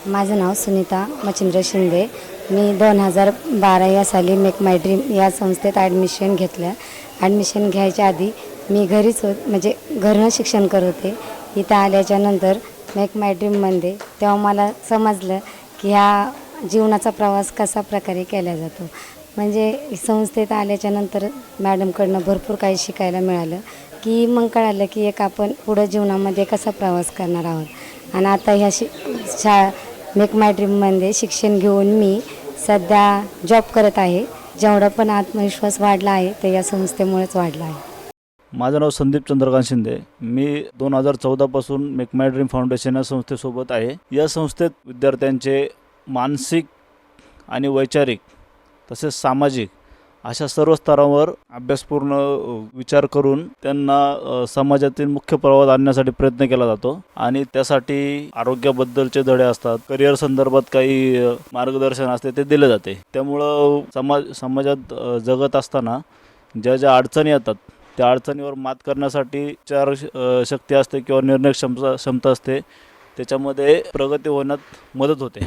माझं नाव सुनीता मच्छिंद्र शिंदे. मी 2012 या साली मेक माय ड्रीम या संस्थेत ॲडमिशन घेतलं. ॲडमिशन घ्यायच्या आधी मी घरीच म्हणजे घरनं शिक्षण करत होते. इथं आल्याच्यानंतर मेक माय ड्रीममध्ये तेव्हा मला समजलं की ह्या जीवनाचा प्रवास कसा प्रकारे केला जातो. म्हणजे संस्थेत आल्याच्यानंतर मॅडमकडनं भरपूर काही शिकायला मिळालं की मग कळालं की एक आपण पुढं जीवनामध्ये कसा प्रवास करणार आहोत. आणि आता ह्या मेक माय ड्रीममध्ये शिक्षण घेऊन मी सध्या जॉब करत आहे. जेवढा पण आत्मविश्वास वाढला आहे ते या संस्थेमुळेच वाढला आहे. माझं नाव संदीप चंद्रकांत शिंदे. मी 2014 पासून मेक माय ड्रीम फाउंडेशन या संस्थेसोबत आहे. या संस्थेत विद्यार्थ्यांचे मानसिक आणि वैचारिक तसेच सामाजिक अशा सर्व स्तरावर अभ्यासपूर्ण विचार करून त्यांना समाजातील मुख्य प्रवाहात आणण्यासाठी प्रयत्न केला जातो. आणि त्यासाठी आरोग्याबद्दलचे धडे असतात, करिअर संदर्भात काही मार्गदर्शन असते ते दिले जाते. त्यामुळं समाजात जगत असताना ज्या ज्या अडचणी येतात त्या अडचणीवर मात करण्यासाठी विचार शक्ती असते किंवा निर्णय क्षमता असते, त्याच्यामध्ये प्रगती होण्यात मदत होते.